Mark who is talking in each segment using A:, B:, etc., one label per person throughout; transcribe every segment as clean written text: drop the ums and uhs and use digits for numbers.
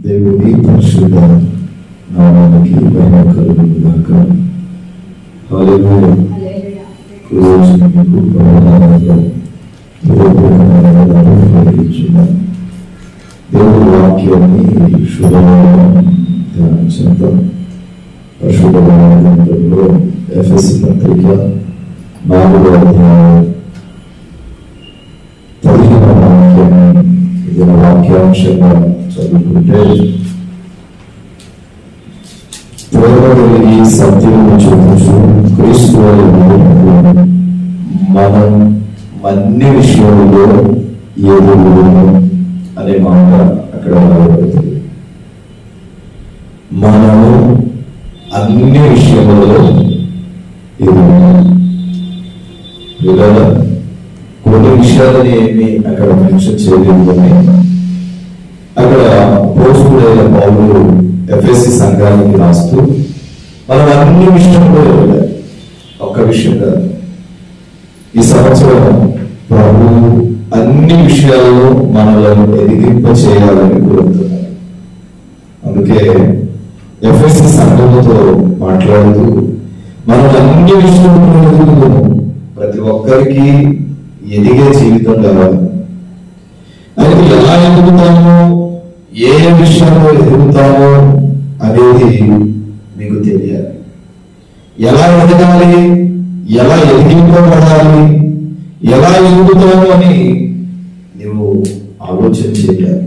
A: దేవుని పరిశుద్ధ నామానికి మహిమ కలుగును గాక. హల్లెలూయా. రోజు మీకు ప్రధానంగా దేవుని వాక్యాన్ని శుభవారం ధ్యానించేద్దాం. పరిశుద్ధ గ్రంథంలో ఎఫెసీ పత్రిక 4వ అధ్యాయం 15వ వాక్యాన్ని ఇది వాక్యాంశంగా చదువుకుంటే, ప్రేమగలిగి సత్యము చూపించు క్రీస్తు మనం అన్ని విషయంలో ఎదుగును అనే మాట అక్కడ రాయబడుతుంది. మనము అన్ని విషయంలో ఎదుగును. కొన్ని విషయాలని ఏమి అక్కడ మెన్షన్ చేయలేదు కానీ అక్కడ అపోస్తలుడైన పౌలు ఎఫెసీ సంఘానికి రాస్తూ మనం అన్ని విషయంలో ఎదగాలి. ఒక్క విషయం కాదు. ఈ సంవత్సరం ప్రభు అన్ని విషయాల్లో మనలను ఎదిగింప చేయాలని కోరుతున్నారు. అందుకే ఎఫెసీ సంఘముతో మాట్లాడుతూ మనం అన్ని విషయంలో ఎదుగుతాము. ప్రతి ఒక్కరికి ఎదిగే జీవితం కావాలి. అయితే ఎలా ఎదుగుతామో, ఏ విషయంలో ఎదుగుతామో అనేది మీకు తెలియాలి. ఎలా ఎదగాలి, ఎలా ఎదిగింపబడాలి, ఎలా ఎదుగుతామో అని నువ్వు ఆలోచన చేయాలి.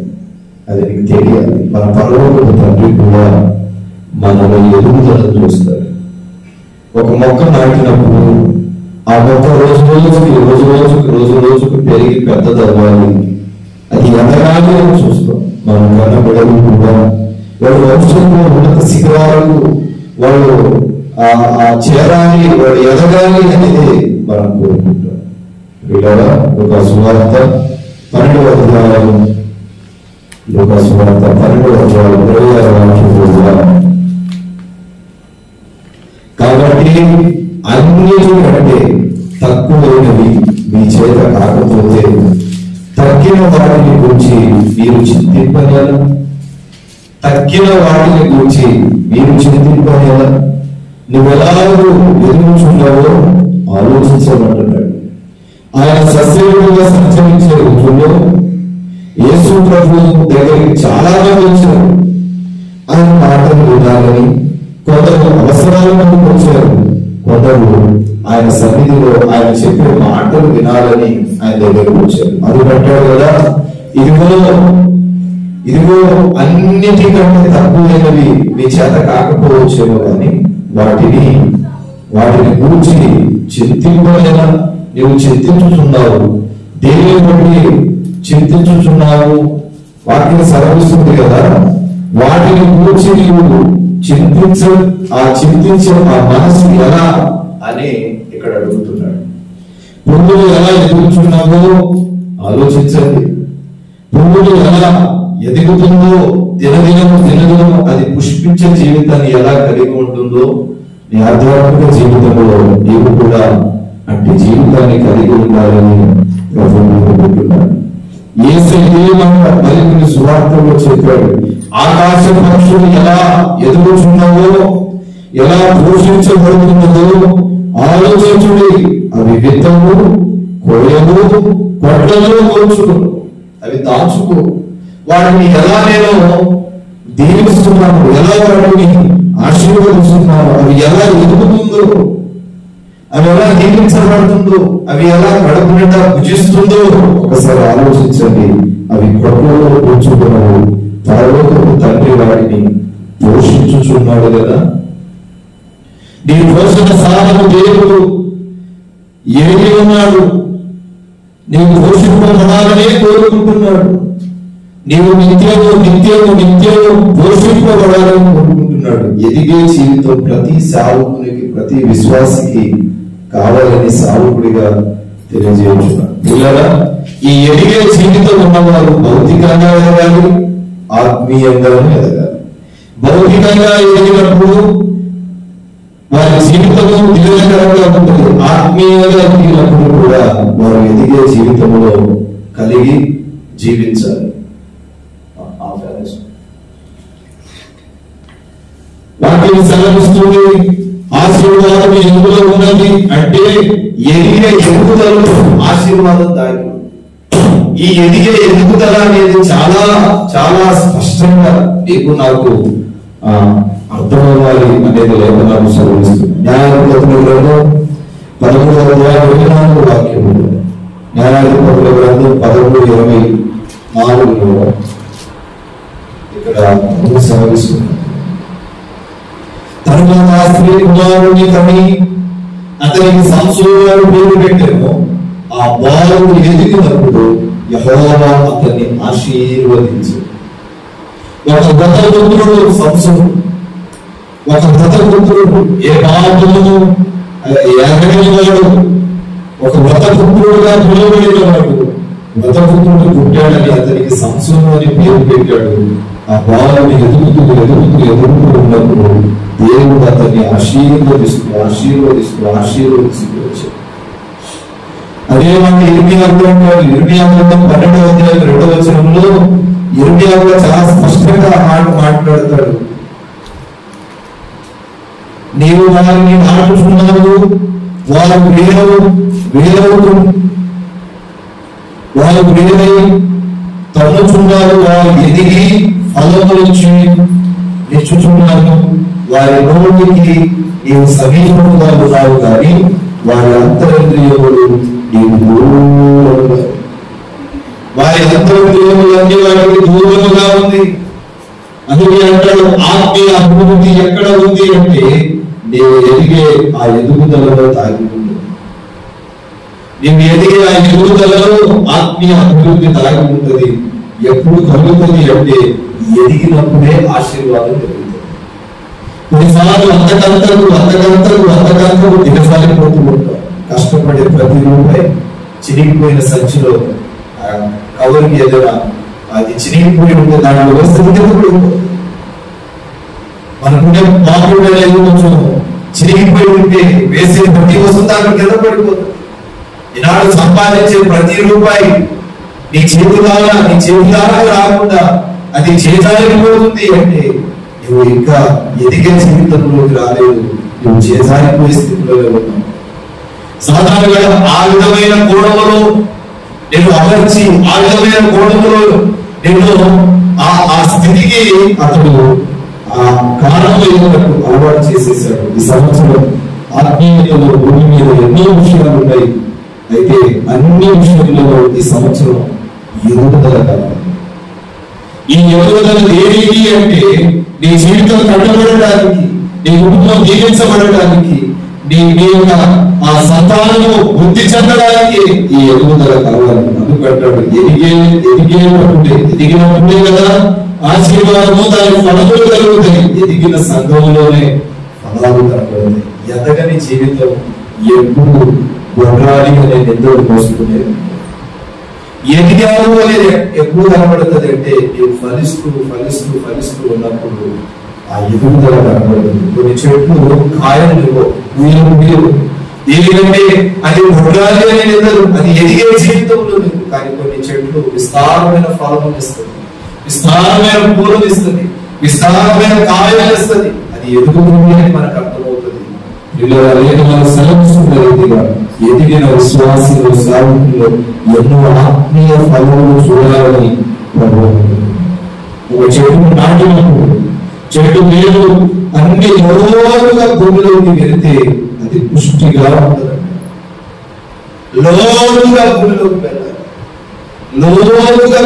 A: అది నీకు తెలియాలి. మన పరలోకపు తండ్రి కూడా మనలో ఎదుగుదలను చూస్తారు. ఒక మొక్క నాటినప్పుడు ఆ మొక్క రోజు రోజుకు పెరిగి పెద్దదవ్వాలి, అది ఎదగాలి అని చూస్తాం. మనం కన్నా బిడ్డలు కూడా వాళ్ళు వంశంలో ఉన్నత శిఖరాలకు వాళ్ళు చేరాలి, వాళ్ళు ఎదగాలి అనేది మనం కోరుకుంటాం. వీళ్ళ ఒక సువార్త 12వ అధ్యాయం 26వ వాక్యం. కాబట్టి అన్నిటికంటే తక్కువైనవి మీ చేత కాకపోతే తగ్గిన వాటిని గురించి మీరు చింతింపనేలా? తగ్గిన వాటిని గురించి మీరు చింతింపనేలా? నువ్వెలాగూ ఎదుగుచున్నావో ఆలోచించమంటున్నాడు. ఆయన ససేవకులుగా సంచరించే రోజుల్లో యేసు ప్రభు దగ్గరికి చాలా మంది వచ్చారు. ఆయన మాటలు వినాలని కొందరు అవసరాలను వచ్చారు, కొందరు ఆయన సన్నిధిలో ఆయన చెప్పే మాటలు వినాలని ఆయన దగ్గరకు వచ్చారు. అది పెట్టాడు కదా, ఇదిగో అన్నిటికంటే తక్కువైనవి మీ చేత కాకపోవచ్చేమో కానీ వాటిని గురించి చింతింపలేనా? నువ్వు చింతించుచున్నావు, దేనిని బట్టి చింతించుచున్నావు? వాటిని సెలవిస్తుంది కదా, వాటిని గురించి నీవు చింతించే ఆ మనసు ఎలా అని ఇక్కడ అడుగుతున్నాడు. పువ్వులు ఎలా ఎదుగుతున్నావో ఆలోచించండి. పువ్వులు ఎలా ఎదుగుతుందో, దినదినం అది పుష్పించే జీవితాన్ని ఎలా కలిగి ఉంటుందో, నీ ఆధ్యాత్మిక జీవితంలో నీవు కూడా అట్టి జీవితాన్ని కలిగి ఉండాలని ప్రభువు కోరుకుంటున్నాడు. మరికొన్ని సువార్తల్లో చెప్పాడు, ఆకాశ పక్షులు ఎలా ఎదుగుచున్నావో, ఎలా పోషించబడుతున్నదో ఆలోచించుడి. అవి విత్తము, కోయలు, కొట్టలు కోర్చుకు, అవి దాచుకో. వాటిని ఎలా నేను దీవిస్తున్నాను, ఎలా వాటిని ఆశీర్వదిస్తున్నాను, అవి ఎలా ఎదుగుతుందో, అవి ఎలా దీవించబడుతుందో, అవి ఎలా కడుపు నిండా భుజిస్తుందో ఒకసారి ఆలోచించండి. అవి కొట్టలో కూర్చుకున్నావు, పరలోకపు తండ్రి వాటిని పోషించుచున్నాడు కదా. నీ పోషణ సాధన దేవుడు ఎరిగి ఉన్నాడు. నీవు పోషింపబడాలనే కోరుకుంటున్నాడు. నీవు నిత్యము పోషింపబడాలని కోరుకుంటున్నాడు. ఎదిగే జీవితం ప్రతి సావుకునికి, ప్రతి విశ్వాసికి కావాలని సావుకుడిగా తెలియజేస్తున్నాడు. పిల్లరా, ఈ ఎదిగే జీవితం ఉన్నవారు భౌతికంగా ఎదగాలి, ఆత్మీయంగానూ ఎదగాలి. భౌతికంగా ఎదిగినప్పుడు వారి జీవితము దీవెనకరంగా ఉంటుంది. ఆత్మీయంగా ఎదిగినప్పుడు కూడా వారు ఎదిగే జీవితంలో కలిగి జీవించాలి. సెలవిస్తుంది. ఆశీర్వాదం ఎందులో ఉన్నది అంటే ఎదిగే ఎదుగుదలలో ఆశీర్వాదం దాగి. ఈ ఎదిగే ఎదుగుదల అనేది చాలా చాలా స్పష్టంగా నీకు నాకు అర్థమవ్వాలి అనేది లేఖనాలు సెలవిస్తుంది. న్యాయాధిపతుల గ్రంథం 13వ వాక్యము, న్యాయాధిపతుల గ్రంథం 13:24 ఇక్కడ సెలవిస్తుంది. తరువాత స్త్రీ కుమారుని కని అతనికి సంసోను పేరు పెట్టాను. ఆ బాలుడు ఎదిగినప్పుడు యెహోవా అతన్ని ఆశీర్వదించు. ఒక దత్తపుత్రుడు సంసోను, ఒక దత్తపుత్రుడు ఏ పాపమును ఎరగనివాడు, ఒక వ్రతపుత్రుడుగా పిలువబడిన వాడు. వ్రతపుత్రుడు పుట్టాడని అతనికి సంసోను అని పేరు పెట్టాడు. ఆ బాలుని ఎదుగుతూ ఉన్నప్పుడు దేవుడు అతన్ని ఆశీర్వదిస్తూ వచ్చాడు. అదే మన ఇర్మియా గ్రంథం 12:2 ఇర్మియా కూడా చాలా స్పష్టంగా మాట్లాడతాడు. నీవు వారిని నాటుచున్నావు, వారు వేరై తన్నుచున్నారు, వారు ఎదిగి ఫలములిచ్చి నిచ్చుచున్నారు. వారి నోటికి నీవు సమీపంగా ఉన్నావు, కానీ వారి అంతరింద్రియములు నీవు దూరముగా, వారి అంతరింద్రియములన్నీ వారికి దూరముగా ఉంది. అందుకే అంటాడు, ఆత్మీయ అభివృద్ధి ఎక్కడ ఉంది అంటే నీవు ఎదిగే ఆ ఎదుగుదలలో దాగి ఉంది. నీవు ఎదిగే ఆ ఎదుగుదలలో ఆత్మీయ అభివృద్ధి దాగి ఉంటుంది. ఎప్పుడు కలుగుతుంది అంటే ఎదిగినప్పుడే ఆశీర్వాదం కలుగుతుంది. కొన్నిసార్లు అంతకంతకు దిగసారిపోతూ ఉంటాం. కష్టపడే ప్రతి రూపాయి చిరిగిపోయిన సంచిలో కవర్కి ఏదైనా అది చిరిగిపోయి ఉంటే దాంట్లో వస్తే మనకుండే పాపుడు అనేది కొంచెం చిరిగిపోయి ఉంటే వేసే ప్రతి వస్తువు దాంట్లో కింద పడిపోతుంది. ఈనాడు సంపాదించే ప్రతి రూపాయి నీ చేతులాగా రాకుండా అది చేజారిపోతుంది అంటే నువ్వు ఇంకా ఎదిగే జీవితంలోకి రాలేదు, నువ్వు చేజారిపోయే స్థితిలోనే ఉన్నావు. సాధారణంగా ఆ విధమైన కోణములో నేను అమర్చి, ఆ విధమైన కోణములో నేను ఆ స్థితికి అతడు ఆ కారణమైనట్టు అలవాటు చేసేసాడు. ఈ సంవత్సరం ఆత్మీయతలో భూమి మీద ఎన్నో విషయాలు ఉన్నాయి. అయితే అన్ని విషయాలలో ఈ సంవత్సరం ఎదుగుదల కావాలి. ఈ ఎదుగుదల దేనికి అంటే నీ జీవితం కట్టబడడానికి, నీ కుటుంబం దీవించబడడానికి, నీ యొక్క ఆ సంతానము వృద్ధి చెందడానికి ఈ ఎదుగుదల కావాలి. అందుకంటాడు ఎదిగినప్పుడే కదా ఆశీర్వాదము దాని ఫలములు కలుగుతాయి. ఎదిగిన సంఘంలోనే ఫలాలు కనబడతాయి. ఎదగని జీవితం ఎప్పుడు గొడ్రాలి అనే నిందలు మోసుకునేది. ఎదిగాను అనేది ఎప్పుడు కనబడుతుంది అంటే నేను ఫలిస్తూ ఉన్నప్పుడు ఆ ఎదుగుదల కనబడుతుంది. కొన్ని చెట్లు కాయలు మీరు ఎందుకంటే అది గొడ్రాలి అనే నిందలు, అది ఎదిగే జీవితంలో. కానీ కొన్ని చెట్లు విస్తారమైన ఫలములు ఇస్తుంది, విస్తారమైన పూలను ఇస్తుంది, విస్తారమైన కాయలు ఇస్తుంది. అది ఎదుగుతుంది అని మనకు అర్థమవుతుంది. ఎదిగిన విశ్వాసంలో సేవకుల్లో ఎన్నో ఆత్మీయ ఫలములు చూడాలని ఒక చెట్టు నాటినప్పుడు చెట్టు వేరు అన్ని లోతుగా భూమిలోకి వెళితే అది పుష్టిగా ఉంటుంది. లోతుగా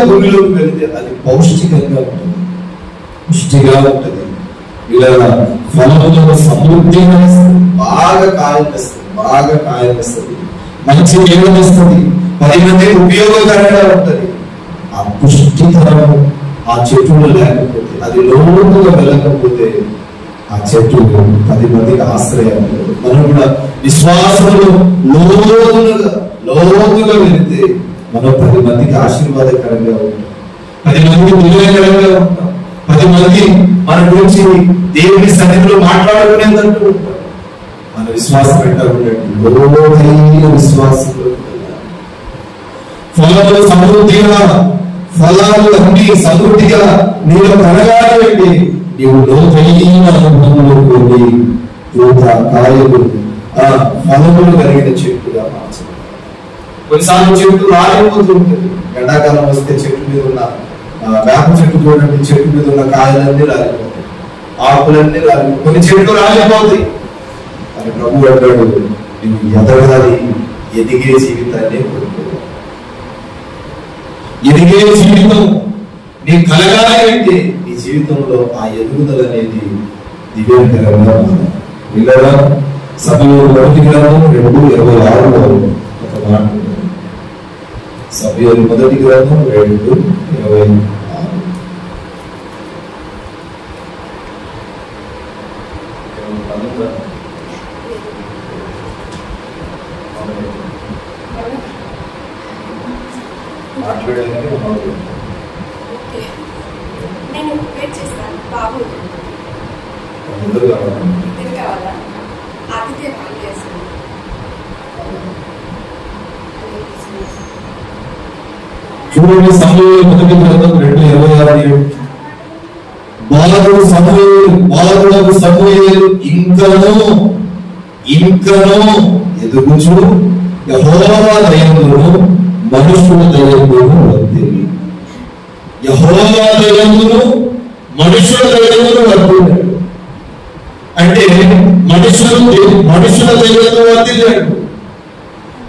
A: భూమిలోకి వెళితే అది పౌష్టికంగా ఉంటుంది, పుష్టిగా ఉంటుంది. ఇలా ఫలములో సమృద్ధిగా బాగా కాయనిస్తుంది, మంచి నీళ్ళనిస్తుంది, 10 మందికి ఉపయోగకరంగా ఉంటుంది. ఆ పుష్టితనం ఆ చెట్టులో లేకపోతే, అది లోతుగా వెళ్ళకపోతే ఆ చెట్టు 10 మందికి ఆశ్రయం. మనం కూడా విశ్వాసంలో లోతుగా వెళితే మనం 10 మందికి ఆశీర్వాదకరంగా ఉంటాం, 10 మందికి విలువకరంగా ఉంటాం, 10 మంది మన గురించి దేవుని సన్నిధిలో మాట్లాడుకునేదంటూ ఉంటాం. మన విశ్వాసం లోతైన విశ్వాసంలో ఫలాలు సమృద్ధిగా, ఫలాలు అన్ని సమృద్ధిగా నీలో కలగాలి అంటే నీవు లోతైన అనుభవంలోకి వెళ్ళి పూత కాయలు ఫలములు కలిగిన చెట్టుగా మార్చాలి. కొన్నిసార్లు చెట్టు రాలిపోతూ ఉంటుంది. ఎండాకాలం వస్తే చెట్టు మీద ఉన్న వేప చెట్టు చూడండి, చెట్టు మీద ఉన్న కాయలన్నీ రాలిపోతాయి, ఆకులన్నీ రాలిపోతాయి, కొన్ని చెట్లు రాలిపోతాయి. అని ప్రభు అంటాడు, నువ్వు ఎదగాలి, ఎదిగే జీవితాన్ని కోరుకోవాలి. ఎదిగే జీవితం నీ కలగాలి అంటే నీ జీవితంలో ఆ ఎదుగుదల అనేది దివ్యకరంగా ఉంది. ఇలా సమయంలో 1:26 ఒక మాట, సమయంలో 1:26 మాట్లాడాలని
B: నేను వెయిట్ చేస్తాను. బాబు ఇద్దరు కావాలా? ఆతిథ్య పని చేస్తాను.
A: చూడండి, సమయంలో 1:26 బాలుడు సమూయేలు ఇంకను ఎదుగుచు యెహోవా దయందును మనుషుల దయందును వర్ధిల్లి. యెహోవా దయందును మనుషుల దయందును వర్ధిల్లాడు అంటే మనుషుల దయంతో వర్ధిల్లాడు.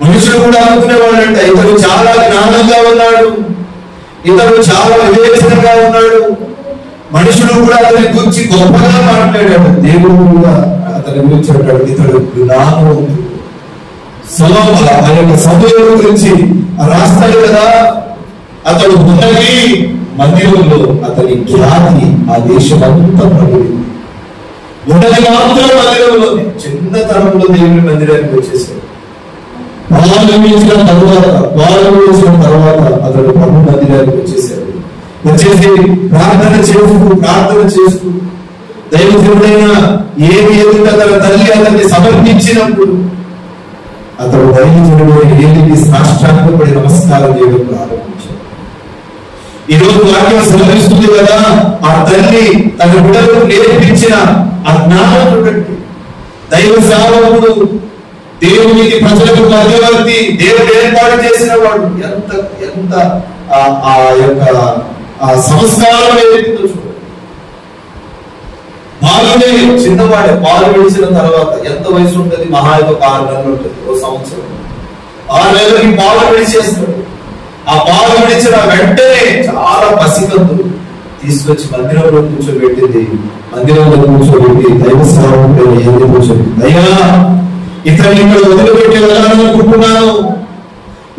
A: మనుషులు కూడా అనుకునేవాడంట, ఇతడు చాలా జ్ఞానంగా ఉన్నాడు, ఇతడు చాలా వివేచనగా ఉన్నాడు. మనుషులు కూడా అతని గురించి గొప్పగా మాట్లాడాడు. దేవుడు కూడా అతని గురించి అంటాడు, ఇతడు జ్ఞానవంతుడు. సొలొమోను ఆ యొక్క సమూయేలు గురించి రాస్తాడు కదా, అతడు ఉన్నది మందిరంలో అతని ఖ్యాతి ఆ దేశం అంతా ప్రకటింది. ఉన్నది మాత్రం మందిరంలోనే. చిన్నతనంలో దేవుని మందిరానికి వచ్చేసాడు. పాలు వేసిన తర్వాత అతడు ప్రభు మందిరానికి వచ్చేసాడు. వచ్చేసి ప్రార్థన చేస్తూ దైవజనుడైన ఏమి ఎదుట తన తల్లి అతన్ని సమర్పించినప్పుడు అతడు దైవజనుడైన ఏలికి సాష్టాంగపడి నమస్కారం చేయడం ప్రారంభించాడు. ఈ రోజు వాక్యం సమర్పిస్తుంది కదా, ఆ తల్లి తన బిడ్డలకు నేర్పించిన ఆ జ్ఞానం చూడండి. దైవ సేవకుడు, దేవునికి ప్రజలకు మధ్యవర్తి, దేవుడు ఏర్పాటు చేసిన వాడు ఎంత ఎంత ఆ యొక్క సంస్కారం ఏదైతుందో చూడండి. బాలుడే చిన్నవాడే, పాలు విడిచిన తర్వాత ఎంత వయసు ఉంటుంది? మహా ఒక 6 నెలలు ఉంటుంది, ఓ సంవత్సరం. 6 నెలలకి పాలు విడిచేస్తాడు. ఆ పాలు విడిచిన వెంటనే చాలా పసికందులు తీసుకొచ్చి మందిరంలో కూర్చోబెట్టింది. మందిరంలో కూర్చోబెట్టి దైవ సేవకుడు ఏది కూర్చోబెట్టింది, అయ్యా ఇతన్ని ఇక్కడ వదిలిపెట్టి వెళ్ళాలనుకుంటున్నాను,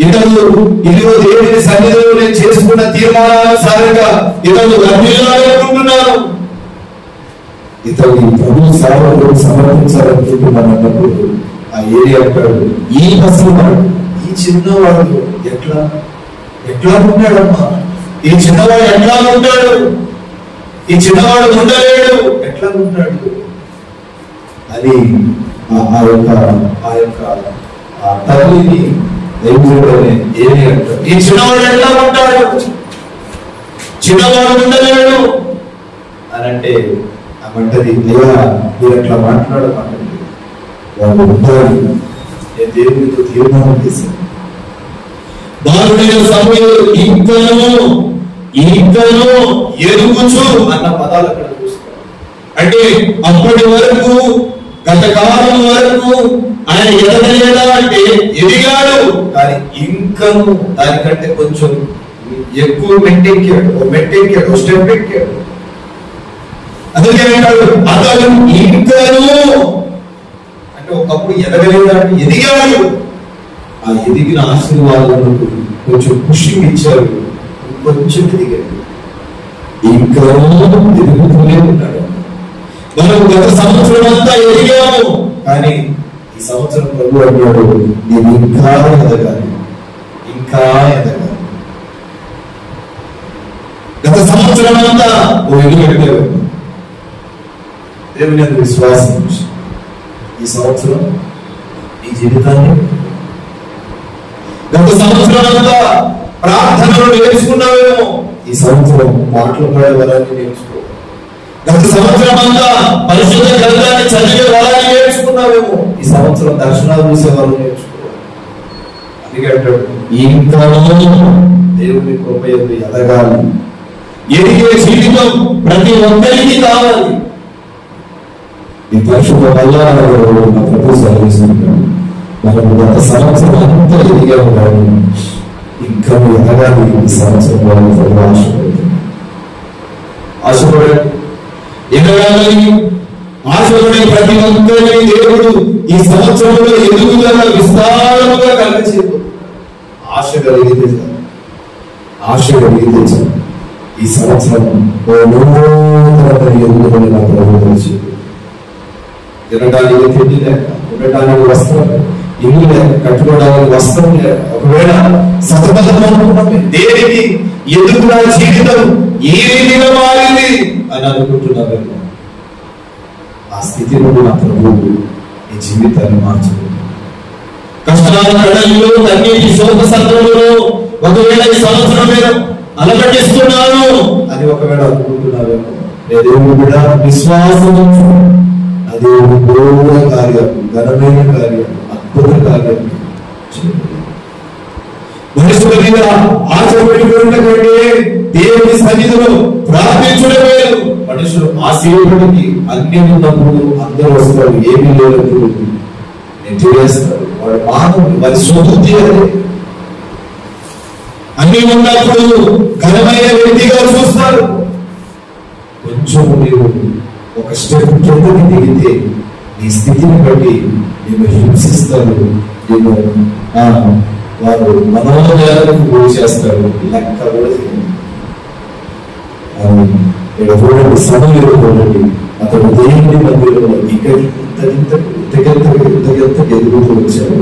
A: ఇతను ఇదిగో దేవుని సన్నిధిలో నేను చేసుకున్న తీర్మానానుసారంగా ఇతను వర్ధిల్లాలనుకుంటున్నాను, ఇతన్ని ప్రభు సేవకుడు సమర్పించాలనుకుంటున్నాను అన్నప్పుడు ఆ ఏరియా అంటాడు, ఈ పసివాడు, ఈ చిన్నవాడు ఎట్లా ఉంటాడమ్మా, ఈ చిన్నవాడు ఎట్లా ఉంటాడు, ఈ చిన్నవాడు ఉండలేడు, ఎట్లా ఉంటాడు అని ఆ యొక్క తల్లిని దైవజనుడని ఏమి అంటాడు, ఈ చిన్నవాడు ఎట్లా ఉంటాడు, చిన్నవాడు ఉండలేడు అని అంటే అమంటది, అయ్యా మీరు అట్లా మాట్లాడమంటండి, వాళ్ళు ఉంటారు, నేను దేవునితో తీర్మానం చేశాను. బాలుడైన సమూయేలు ఇంకను ఎదుగుచు అన్న పదాలు అక్కడ చూస్తారు. అంటే అప్పటి వరకు, గత కాలం వరకు ఆయన ఎదగలేదా అంటే ఎదిగాడు, కానీ ఇంకను దానికంటే కొంచెం ఎక్కువ మెట్టెక్కాడు, స్టెప్ ఎక్కాడు. అందుకే అంటాడు అతడు ఇంకను అంటే ఒకప్పుడు ఎదగలేదా అంటే ఎదిగాడు. ఆ ఎదిగిన ఆశీర్వాదాలకు కొంచెం పుష్టింగ్ ఇచ్చారు, కొంచెం ఎదిగాడు, ఇంకా ఎదుగుతూనే ఉన్నాడు. మనం గత సంవత్సరం అంతా ఎదిగాము, కానీ ఈ సంవత్సరం ప్రభు అన్నాడు, నేను ఇంకా ఎదగాలి. గత సంవత్సరం అంతా ఓ ఎదుగెట్టారు దేవుని యందు విశ్వాసం. ఈ సంవత్సరం ఈ జీవితాన్ని, గత సంవత్సరం అంతా ప్రార్థనలు నేర్చుకున్నావేమో, ఈ సంవత్సరం మాటలు పడే వరాన్ని నేర్చుకో. గత సంవత్సరం అంతా పరిశుద్ధ గ్రంథాన్ని చదివే వాళ్ళని నేర్చుకున్నావేమో, ఈ సంవత్సరం దర్శనాలు చూసే వాళ్ళు నేర్చుకోవాలి. అందుకే అంటాడు, ఇంకా దేవుని కృప ఎదగాలి. ఎదిగే జీవితం ప్రతి ఒక్కరికి కావాలి. ఈ పరిశుద్ధ వల్ల ప్రభు సెలవిస్తున్నాడు, మనం గత సంవత్సరం అంతా ఎదిగా ఉన్నాడు, ఇంకా ఎదగాలి. ఈ సంవత్సరం వాళ్ళు ఆశపడండి, ఎదగాలని ఆశపడే ప్రతి ఒక్కరిని దేవుడు ఈ సంవత్సరంలో ఎదుగుదల విస్తారముగా కలిగించేది. ఆశ కలిగితే ఈ సంవత్సరం ఎదుగుదల నా ప్రభు తినడానికి తిండి లేక, ఉండటానికి వస్త్రం, ఇల్లు లేక, కట్టుకోవడానికి వస్త్రం లేక, ఒకవేళ సతమతమవుతున్నామే, దేనికి ఎదుగుదల జీవితం ఏ రీతిగా మారింది అని అనుకుంటున్నాను. ఆ స్థితి నుండి నా ప్రభువు ఈ జీవితాన్ని మార్చుకుంటాడు. కష్టాల కడలిలో, కన్నీటి శోక సంద్రంలో ఒకవేళ ఈ సంవత్సరం నేను అలకటిస్తున్నాను అని ఒకవేళ అనుకుంటున్నావేమో, దేవుడు కూడా విశ్వాసం అది గౌరవ కార్యం, ఘనమైన కార్యం, అద్భుత కార్యం. మనుషుల మీద ఆశ పెట్టుకున్నటువంటి దేవుని సన్నిధిలో ప్రార్థించడం వేరు. మనుషులు ఆ సేవకుడికి అన్ని ఉన్నప్పుడు అందరూ వస్తారు, ఏమీ లేనప్పుడు నెట్టివేస్తారు. వాడు మానవుడు, వారి స్వబుద్ధి అదే. అన్ని ఉన్నప్పుడు ఘనమైన వ్యక్తిగా చూస్తారు. కొంచెం నీవు ఒక స్టెప్ కిందకి దిగితే నీ స్థితిని బట్టి నేను హింసిస్తారు, నేను వారు మనోదయాలకు గురి చేస్తారు. లెక్క కూడా చూడండి, సమయంలో చూడండి, అతడు దేవుని మందిరంలో ఇంతకెంత ఎదుగుతూ వచ్చాడు.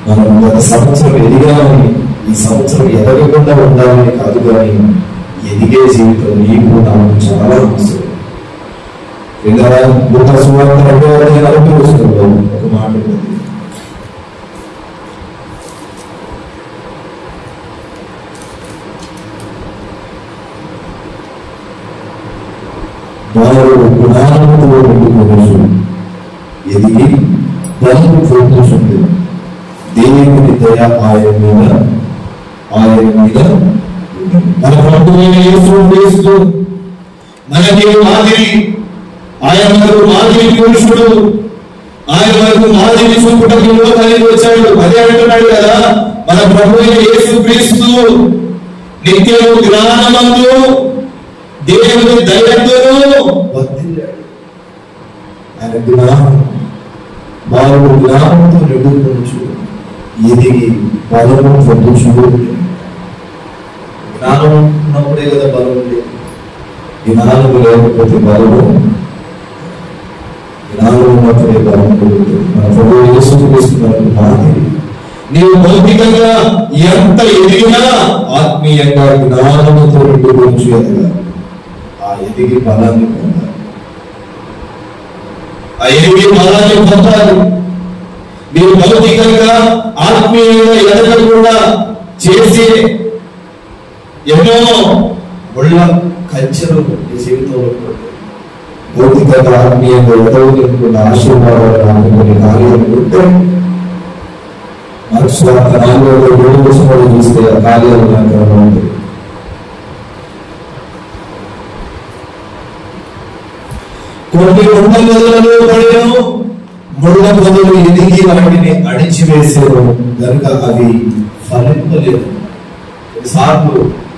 A: మనం గత సంవత్సరం ఎదిగామని, ఈ సంవత్సరం ఎదగకుండా ఉండాలని కాదు, కానీ ఎదిగే జీవితం నీకు నాకు చాలా అవసరం. ఇలా సువార్త 2వ వచనంలో ఒక మాట ఉంది, వారు గుణాలతో నిండుకొనుచు ఎదిగి బలము పొందుచుంది, దేవుని దయ ఆయన మీద మన ప్రభువైన యేసు మనకి మాదిరి, ఆయన మనకు మాదిరి పురుషుడు, ఆయన మనకు మాదిరి చూపుటకు కలిగి వచ్చాడు. అదే అంటున్నాడు కదా, మన ప్రభువైన యేసు క్రీస్తు నిత్యము జ్ఞానమందు దేవుని దయతో వర్ధిల్లాడు. ఆయన జ్ఞానం, వారు జ్ఞానంతో నిండుకొనుచు ఎదిగి బలము పొందుచు. జ్ఞానం ఉన్నప్పుడే కదా బలం ఉంది. జ్ఞానం లేకపోతే బలము, జ్ఞానం ఉన్నప్పుడే బలం ఉంటుంది. మన ప్రభు యేసు క్రీస్తు మాదిరి. నీవు భౌతికంగా ఎంత ఎదిగినా ఆత్మీయంగా జ్ఞానముతో నిండుకొనుచు ఎదగాలి. ఆ ఎదిగి బలాన్ని పొందాలి. మీరు భౌతికంగా ఆత్మీయంగా ఎదగకుండా చేసే ఎన్నో ముళ్ళ కంచెలు ఈ జీవితంలో భౌతికంగా ఆత్మీయంగా ఎదగకుండా ఆశీర్వాదాలు కొన్ని కార్యాలు ఉంటే, మార్క్స్ వార్త 4:7 చూస్తే ఆ కార్యాలు ఉంటుంది. కొన్ని ముళ్ళ పొదలలో పడేను, ముళ్ళ పొదలు ఎదిగి వాటిని అణిచివేసారు కనుక అవి ఫలింపలేదు. కొన్నిసార్లు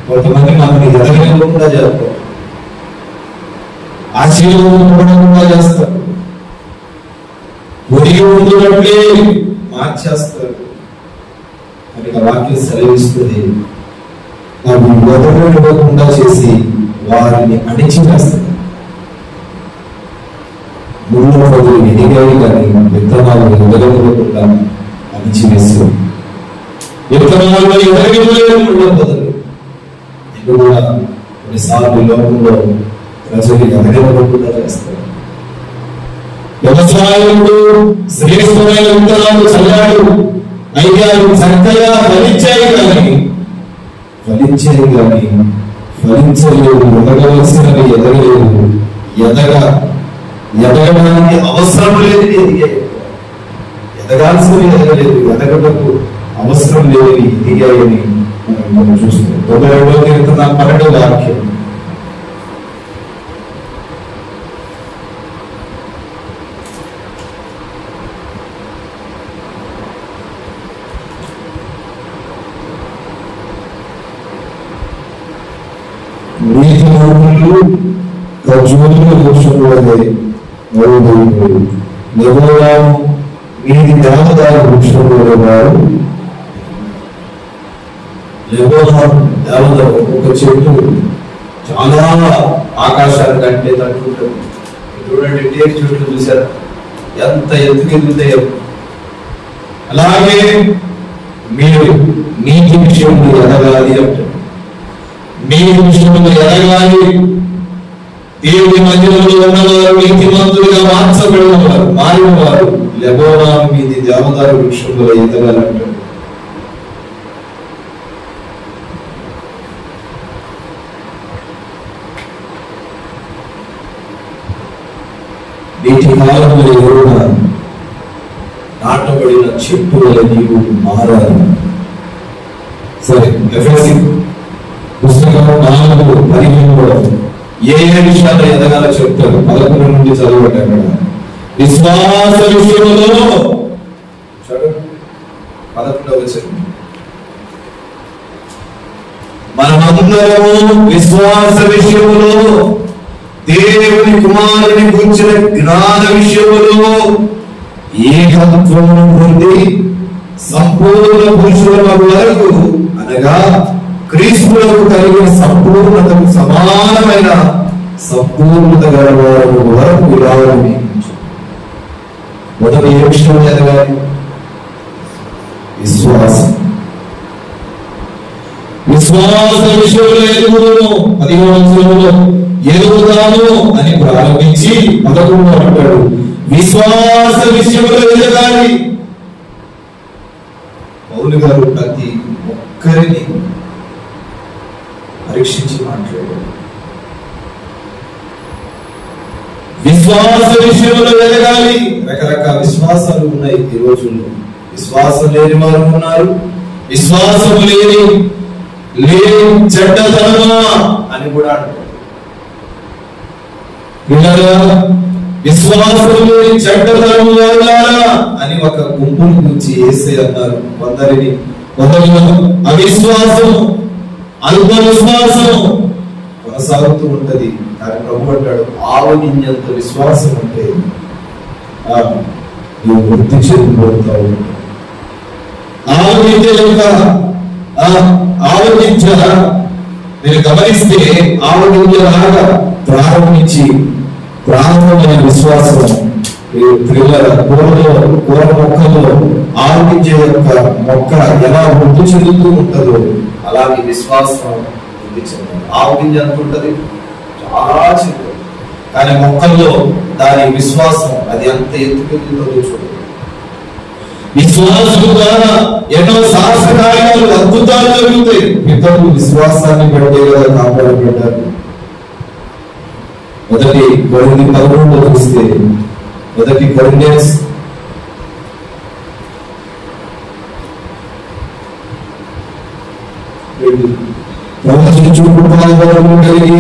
A: కొంతమంది మనల్ని ఎదగకుండా చేస్తారు, ఆశీర్వాదపడకుండా చేస్తారు, ఒడిగి ఉంటున్నట్లే మార్చేస్తారు. కనుక వాక్యం సెలవిస్తుంది, అవి ఎదగకుండా చేసి వారిని అణిచివేస్తారు. ముళ్ళ పొదలు ఎదిగాయి కానీ విత్తనాలు ఎదగకుండా అణిచివేశారు. విత్తనాలు ఎదగలేదు ముళ్ళ పొదలు. ఇది కూడా కొన్నిసార్లు లోకంలో ప్రజలు ఎదగకుండా చేస్తారు. వ్యవసాయకుడు శ్రేష్టమైన విత్తనాలు చల్లాడు, అయితే అవి చక్కగా ఫలించాయి కానీ ఫలించలేదు, ఎదగవలసినవి ఎదగలేదు. ఎదగడానికి అవసరం లేదు, ఎదగాల్సింది ఎదగలేదు, ఎదగటకు అవసరం లేని ఎదిగాయని మనం చూస్తున్నాం. 92వ కీర్తన 12వ వాక్యం. నీతిమంతులు ఖర్జూర వృక్షములదే మరువైపోయి యెహోవాను మీది దేవదారు వృక్షముల వారు. యెహోవాను దేవదారు ఒక చెట్టు చాలా ఆకాశాన్ని కంటే తట్టుకుంటుంది. చూడండి, టేకు చెట్లు చూసారా ఎంత ఎత్తుకెదుగుతాయో. అలాగే మీరు నీతి విషయంలో ఎదగాలి అంటే, మీ విషయంలో ఎదగాలి. దేవుని మందిరంలో ఉన్నవారు నీతిమంతులుగా మార్చబడినవారు, మారినవారు లెబోనాను మీది దేవదారు వృక్షంలో ఎదగాలంటారు. నీటి కాలంలో ఎవరుగా నాటబడిన చెట్టు వల్ల నీవు మారాలి. సరే, ఎఫెసీ పుస్తకం 4:15 ఏ విషయాల్లో ఎదగాలో చెప్తారు. 11 నుండి చదవండి. అక్కడ విశ్వాస విషయంలో 11వ వచనం, మనమందరము విశ్వాస విషయంలో దేవుని కుమారుని గురించిన జ్ఞాన విషయంలో ఏకత్వం పొంది సంపూర్ణ పురుషుల వరకు, అనగా క్రీస్తులకు కలిగిన సంపూర్ణతకు సమానమైన సంపూర్ణత గలవారు వరకు విరాలని. మొదటి ఏ విషయం ఎదగాలి? విశ్వాసం. విశ్వాస విషయంలో ఎదుగును. 15వ ఎదుగుతాను అని ప్రారంభించి 11 అంటాడు విశ్వాస విషయంలో ఎదగాలి. పౌలు గారు ప్రతి ఒక్కరిని పరీక్షించి మాట్లాడారు. విశ్వాస విషయంలో ఎదగాలి. రకరకాల విశ్వాసాలు ఉన్నాయి ఈ రోజుల్లో. విశ్వాసం లేని వారు ఉన్నారు, విశ్వాసం లేని చెడ్డతనమా అని కూడా అంటారు. విశ్వాసం లేని చెడ్డతనము వాళ్ళారా అని ఒక గుంపుని గురించి యేసయ్య అన్నారు. కొందరిలో అవిశ్వాసం, అల్ప విశ్వాసం కొనసాగుతూ ఉంటది. కానీ ప్రభు అంటాడు, ఆవగింజంత విశ్వాసం అంటే నువ్వు వృద్ధి చెందిపోతావు. ఆవగింజ మీరు గమనిస్తే ఆవగింజలాగా ప్రారంభమైన విశ్వాసం కూర మొక్కలో ఆవగింజ యొక్క మొక్క ఎలా వృద్ధి చెందుతూ ఉంటుందో అలాగే విశ్వాసం వృద్ధి చెందాలి. ఆవగింజ అనుకుంటది చాలా చిన్నది, కానీ మొక్కల్లో దాని విశ్వాసం అది ఎంత ఎత్తుకెళ్తుందో చూడండి. విశ్వాసం ద్వారా ఎన్నో సాహస కార్యాలు, అద్భుతాలు జరుగుతాయి. ఇతరులు విశ్వాసాన్ని బట్టే కదా కాపాడబడ్డారు. మొదటి కొరింథీ 11 చూస్తే, మొదటి కొరింథీయన్స్ కలిగి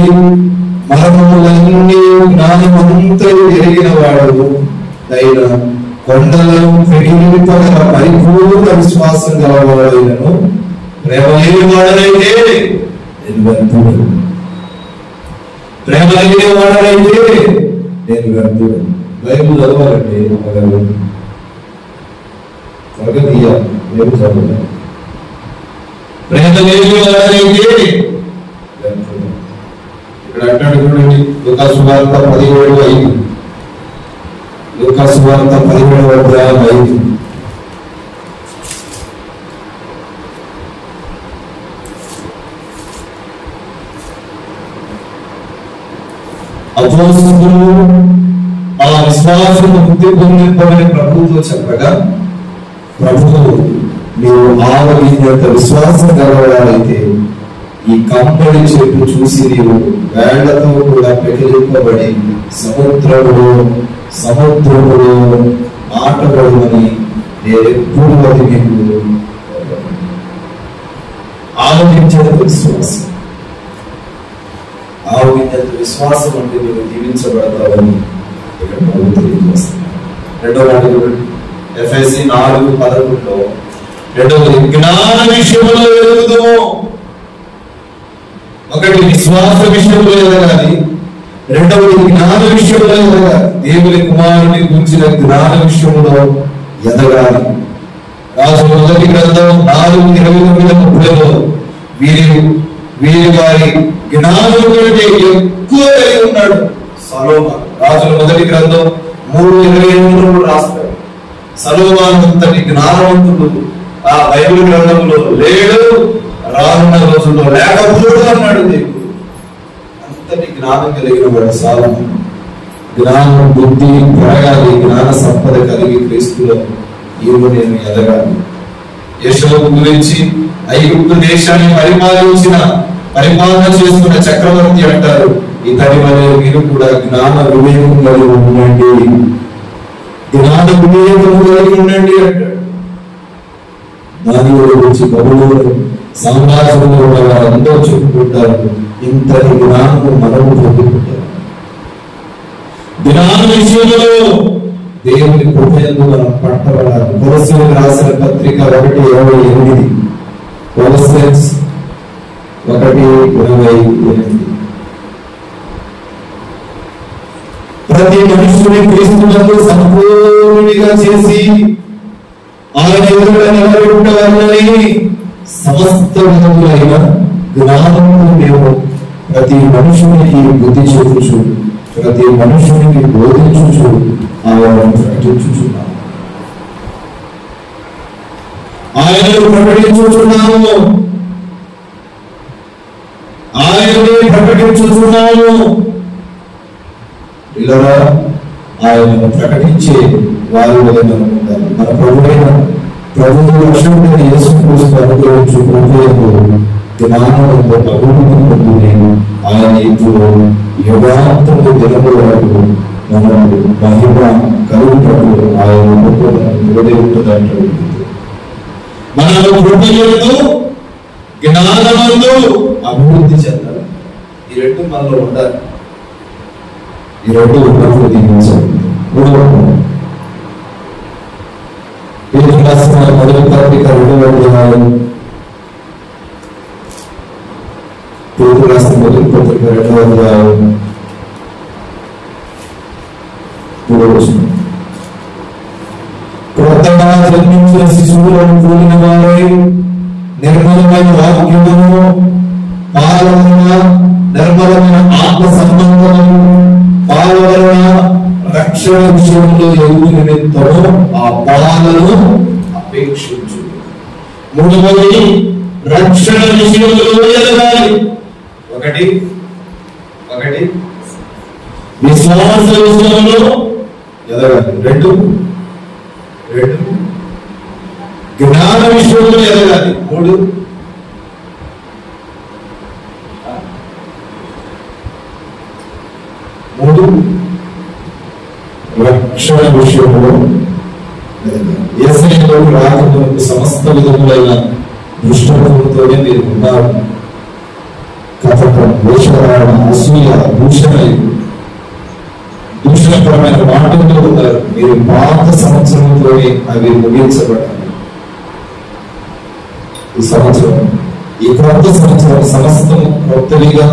A: మరణములన్నీ జ్ఞానమంతయు ఎరిగిన వాడు అయిన కొండలను పెరిగిపగల పరిపూర్ణ విశ్వాసం గలవాడైనను ప్రేమ లేని వాడనైతే నేను వ్యర్థుడు. ప్రేమ లేని వాడనైతే నేను వ్యర్థుడు. బైబిల్ చదవాలండి అమ్మగారు, త్వరగా తీయాలి. నేను చదవాలి. ప్రేమ లేని వాడనైతే వ్యర్థుడు. ఇక్కడ అంటాడు చూడండి, లూకాసు వార్త 17:5. లూకాసు వార్త 17:5. అపోస్తలులు ఆ విశ్వాసం వృద్ధి పొందింపమని ప్రభువుతో చెప్పగా, ప్రభువు మీరు ఆవగింజంత విశ్వాసం కలవాలైతే ఈ కంపడి చెట్టు చూసి నీవు వేళ్లతో కూడా పెకిలింపబడి సముద్రములో నాటబడుమని నేనెప్పుడు అది మీకు ఆలోచించేంత విశ్వాసం, ఆలోచించేంత విశ్వాసం అంటే నువ్వు దీవించబడతావని ఇక్కడ మనం తెలియజేస్తున్నాం. రెండవ మాట ఎఫెసీ 4:11 రెండవది జ్ఞాన విషయంలో ఎదుగుదాము. ఒకటి విశ్వాస విషయంలో ఎదగాలి, రెండవది జ్ఞాన విషయంలో ఎదగాలి. దేవుని కుమారుని గురించిన జ్ఞాన విషయంలో ఎదగాలి. రాజు మొదటి గ్రంథం 4:29 వీరి వారి జ్ఞానం కంటే ఎక్కువ కలిగి ఉన్నాడు సొలొమోను. రాజుల మొదటి గ్రంథం 3:28 రాస్తాడు. సొలొమోను అంతటి జ్ఞానవంతుడు ఆ బైబిల్ గ్రంథంలో లేడు, రానున్న రోజుల్లో లేకపోడు అన్నాడు దేవుడు. అంతటి జ్ఞానం కలిగిన వాడు సొలొమోను. జ్ఞానం బుద్ధి పెరగాలి, జ్ఞాన సంపద కలిగి క్రీస్తులో నేను ఎదగాలి. యెషోబు గురించి ఐగుప్తు దేశాన్ని పరిపాలన చేస్తున్న చక్రవర్తి అంటారు, ఇతడి వలె మీరు కూడా జ్ఞాన వివేకం కలిగి ఉండండి, జ్ఞాన వివేకం కలిగి ఉండండి అంటాడు. దాని గురించి బబులోను సామ్రాజ్యంలో వారందరూ చెప్పుకుంటారు, ఇంతటి జ్ఞానము మనము పొందుకుంటారు. జ్ఞాన విషయంలో దేవుని కృపయందు మనం పట్టబడాలి. కొలస్సీయులకు రాసిన పత్రిక 1:28 కొలస్సీయులు 1:28 ప్రతి మనుషుని క్రీస్తునందు సంపూర్ణునిగా చేసి ఆయన ఎదుట నిలబెట్టవాలని సమస్త విధములైన జ్ఞానమును మేము ప్రతి మనుషునికి బుద్ధి చూపుచు ప్రతి మనుషునికి బోధించుచు ఆయనను ప్రకటించుచున్నాము. ఆయనను ప్రకటించుచున్నాము, ఆయననే ప్రకటించుచున్నాము. ఇలా ఆయనను ప్రకటించే వారి వలన ఉండాలి. మన ప్రభువు రక్షకుడైన యేసుక్రీస్తు అనుగ్రహించు కృపయందు జ్ఞానముతో అభివృద్ధి పొంది ఆయన ఇప్పుడు యుగాంతము దినముల వరకు మనకు మహిమ కలుగుటకు ఆయన ఉంటుందంటే మనము కృపయందు జ్ఞానమందు అభివృద్ధి చెందాలి. ఈ రెండు మనలో ఉండాలి. ఈ రెండు ఉన్నప్పుడు దీవించాలి. మొదటి పత్రిక 2వ అధ్యాయం, పేతురు రాసిన మొదటి పత్రిక 2వ అధ్యాయం 3వ వచనం. క్రొత్తగా జన్మించిన శిశువులను కూలిన వారై నిర్మలమైన వాక్యమును పాలన నిర్మలమైన ఆత్మ సంబంధము పాలన రక్షణ విషయంలో ఎదుగు నిమిత్తము ఆ పాలనను అపేక్షించు. మూడవది రక్షణ విషయంలో ఎదగాలి. ఒకటి విశ్వాస విషయంలో ఎదగాలి. రెండు జ్ఞాన విషయంలో ఎదగాలి. మూడు రక్షణ విషయంలో యేసయ్యలో రాకముందు సమస్త విధములైన దుష్టత్వంతోనే మీరు ఉన్నారు. కపటం, వేషధారణ, అసూయ, దూషణపరమైన మాటలతో ఉన్నారు. మీరు పాత సంవత్సరంలోనే అవి ముగించబడాలి. ఈ కొత్త సంవత్సరం సమస్తం కొత్తగా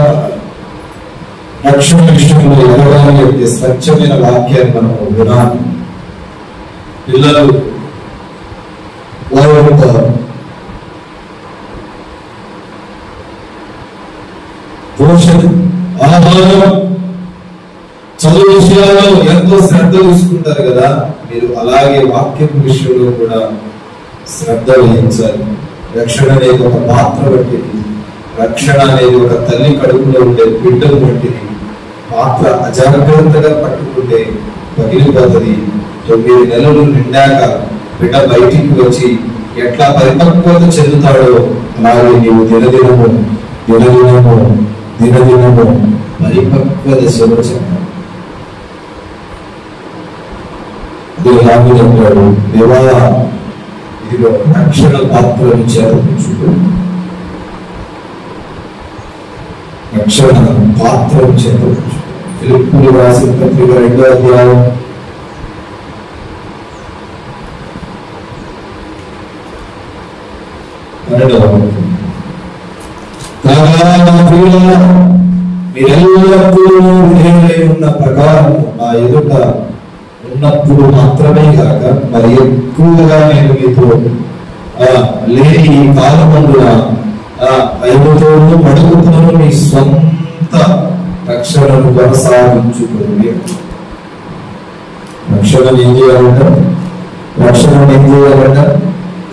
A: రక్షణ విషయంలో ఎదగాలి అంటే స్వచ్ఛమైన వాక్యాన్ని మనం వినాలి. పిల్లలు వారి యొక్క పోషణ, ఆహారం, చదువు విషయాల్లో ఎంతో శ్రద్ధ తీసుకుంటారు కదా, మీరు అలాగే వాక్యం విషయంలో కూడా శ్రద్ధ వహించాలి. రక్షణ అనేది ఒక పాత్ర వంటిది. రక్షణ అనేది ఒక తల్లి కడుపులో ఉండే బిడ్డలు వంటిది. పాత్ర అజాగ్రత్తగా పట్టుకుంటే పగిలిపోతుంది. 9 నెలలు నిండాక బిడ్డ బయటికి వచ్చి ఎట్లా పరిపక్వత చెందుతాడో అలాగే నీవు దినదినము దినదినము పరిపక్వ దశలో చెందాలి. అంటాడు, దేవా ఇదిగో రక్షణ పాత్రను చేతపించుకో, రక్షణ పాత్రను చేతపించుకో. ఫిలిప్పులు రాసిన పత్రిక 2వ అధ్యాయం 12వ వచనం. మీరెల్లప్పుడూ విధేయులై ఉన్న ప్రకారం నా ఎదుట ఉన్నప్పుడు మాత్రమే కాక మరి ఎక్కువగా నేను మీతో లేని ఈ కాలమందున భయముతోనూ మడుగుతోనూ మీ స్వంత రక్షణను కొనసాగించుకోండి. రక్షణను ఏం చేయాలంట? రక్షణను ఏం చేయాలంట?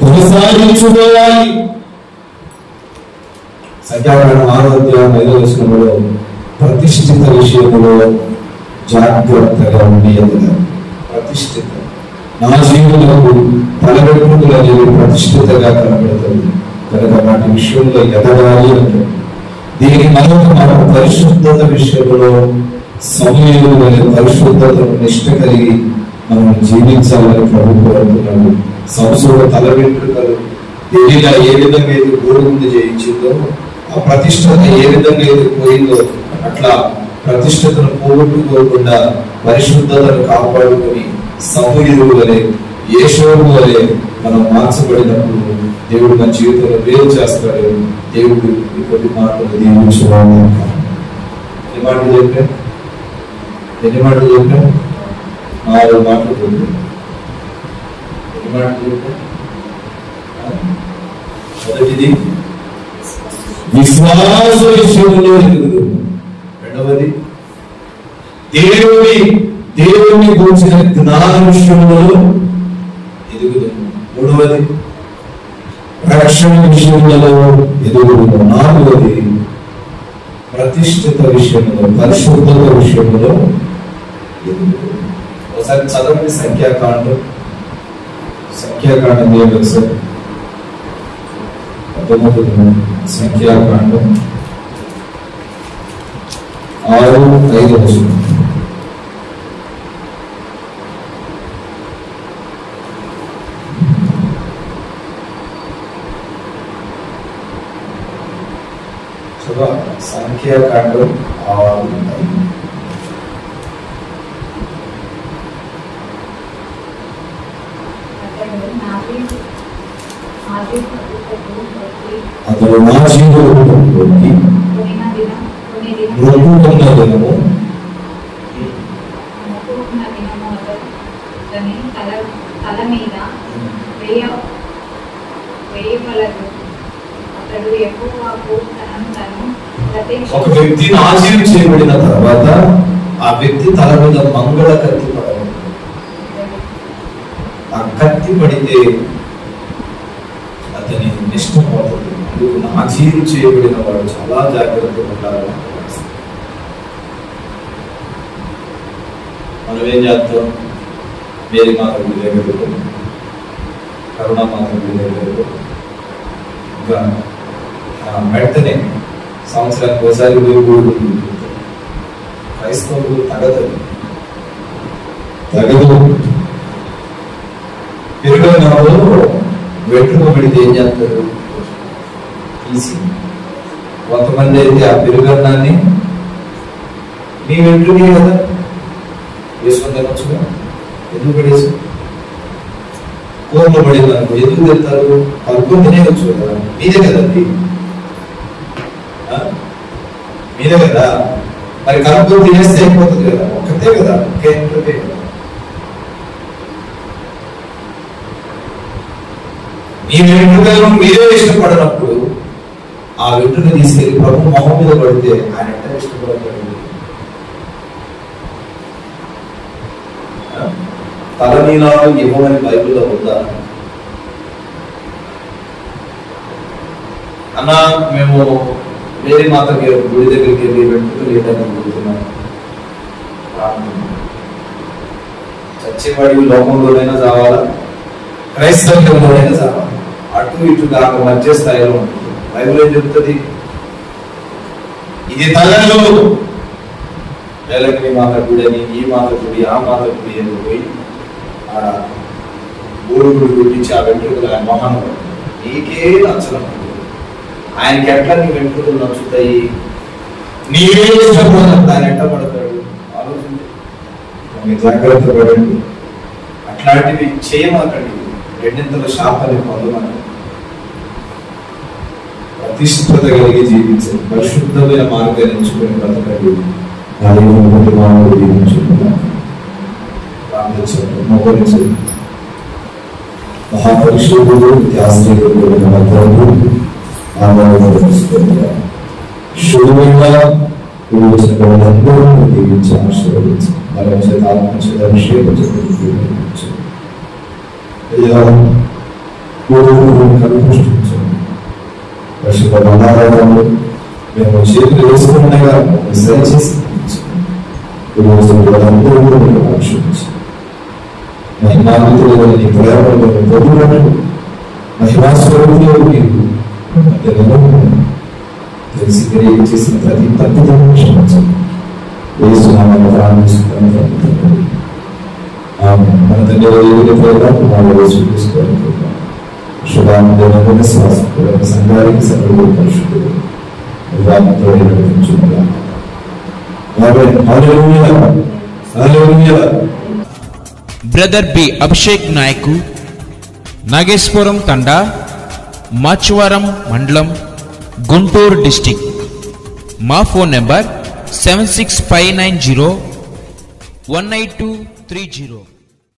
A: కొనసాగించుకోవాలి. సంఖ్యాకాండం 6వ అధ్యాయం 5వ వచనంలో ప్రతిష్ఠిత విషయంలో జాగ్రత్తగా ఉండి ఎదగాలి. ప్రతిష్ఠిత నా జీవులకు తలవెట్టుకులు అనేవి ప్రతిష్ఠితగా కనబడుతుంది కనుక వాటి విషయంలో ఎదగాలి అంటే దీనికి మన పరిశుద్ధత విషయంలో సమయంలో పరిశుద్ధతను నిష్ట కలిగి మనం జీవించాలని ప్రభు కోరుతున్నాడు. సంవత్సరం తల వెంట్రుకలు తెలియగా ఏ విధంగా అయితే గోరుముందు చేయించిందో, ఆ ప్రతిష్టత ఏ విధంగా అయితే పోయిందో అట్లా ప్రతిష్టతను పోగొట్టుకోకుండా పరిశుద్ధతను కాపాడుకొని సమూహుడు వలె యేషోబు వలె మనం మార్చబడినప్పుడు దేవుడు మన జీవితంలో వేరు చేస్తాడు. దేవుడు కొన్ని మాటలు దీవించుకోవాలి. ఎన్ని మాటలు చెప్పాను? 4 మాటలు చెప్పాను. ఎన్ని మాటలు చెప్పాను? మొదటిది విశ్వాస విషయంలో ఎదుగుదల. రెండవది దేవుని గురించిన జ్ఞాన విషయంలో ఎదుగుదల. మూడవది రక్షణ విషయంలో ఎదుగుదల. నాలుగవది ప్రతిష్ఠిత విషయంలో పరిశుద్ధత విషయంలో ఎదుగుదల. ఒకసారి చదవండి సంఖ్యాకాండం దేవుడు సార్ 19 సంఖ్యాకాండం 6:5 వచనం. సంఖ్యాకాండం 6:5. అతడు నా జీవితంలోకి మొక్కుకున్న దినము
C: తల మీద వేయగలదు. అతడు యెహోవాకు తను
A: ఒక వ్యక్తి నాశనం చేయబడిన తర్వాత ఆ వ్యక్తి తల మీద మంగళ కత్తి పడదు. ఆ కత్తి పడితే అతని నిష్ఠపోతుంది. నాశనం చేయబడిన వాడు చాలా జాగ్రత్తగా ఉండాలని మనం ఏం చేస్తాం? మేరీ మాత గుడి దగ్గరకు, కరుణామాత గుడి దగ్గరకు ఇంకా వెంటనే సంవత్సరానికి ఒకసారి గూడు క్రైస్తవులు తగదు. పెరుగన్నప్పుడు వెంట్రుక పెడితే ఏం చేస్తారు? తీసి. కొంతమంది అయితే ఆ పెరుగన్నాన్ని మీ వెంట్రుకే కదా వేసుకొని తినొచ్చుగా, ఎందుకు పడేసి? కూరలో పడింది అనుకో, ఎందుకు తింటారు? కలుపుకొని తినేయచ్చు కదా, మీదే కదండి, మీదే కదా. మరి కలుపుకొని తినేస్తే అయిపోతుంది కదా, ఒక్కతే కదా, ఒకే వెంట్రుకే కదా. మీ వెంట్రుకలను మీరే ఇష్టపడినప్పుడు ఆ వెంట్రుక తీసుకెళ్లి ప్రభు మొహం మీద పడితే ఆయన ఎంత ఇష్టపడతాడు? తలనీలాలు ఇవ్వమని బైబిల్లో ఉందా? అన్న మేము వేరే మాతకి గుడి దగ్గరికి వెళ్ళి వెంట్రుకలు లేదని అడుగుతున్నాం. చచ్చేవాడికి లోకంలోనైనా చావాలా, క్రైస్తవంలోనైనా చావాలి. అటు ఇటు కాక మధ్య స్థాయిలో ఉంటుంది. బైబిల్ ఏం చెప్తుంది? ఇది తలలో వేలకి మాతకుడని ఈ మాతకుడి ఆ మాతకుడి అని పోయి ఆడ ఊరుగుడు గురించి ఆ వెంట్రుకలు ఆయన మొహం నీకే నచ్చనప్పుడు ఆయనకి ఎట్లా నీ వెంట్రుకలు నచ్చుతాయి? నీవే ఇష్టపడదు ఆయన ఎట్లా పడతాడు? ఆలోచించి జాగ్రత్త పడండి, అట్లాంటివి చేయమాకండి. రెండింతల శాపాన్ని పొందమని ప్రతిష్టత కలిగి జీవించండి, పరిశుద్ధమైన మార్గాన్ని ఎంచుకొని బ్రతకండి. మానవుడు జీవించుకున్నాను మోకరించండి. మహాపరిశుద్ధుడు శుభంగా అందరూ దీవించి ఆశీర్వదించి అభిషేకం కనిపించండి. పరిశుద్ధ బంగారాలను మేము చేతులు వేసుకున్నగా దయచేసి మహిమాన్వితులుగా నీ ప్రేమలో పొందులను మహిమాస్వరూపులో తెలిసి తెలియ చేసిన ప్రతి తప్పిదం క్షమించండి. వేస్తున్నామని ప్రారంభిస్తున్నాం. మన తండ్రి తీసుకోవాలి. శుభాన్ని శ్వాస సంఘానికి సర్వ పరిశుద్ధులు
D: బ్రదర్ బి అభిషేక్ నాయకు, నాగేశ్వరం తండా, మాచవరం మండలం, గుంటూరు డిస్టిక్. మా ఫోన్ నెంబర్ 7659018230.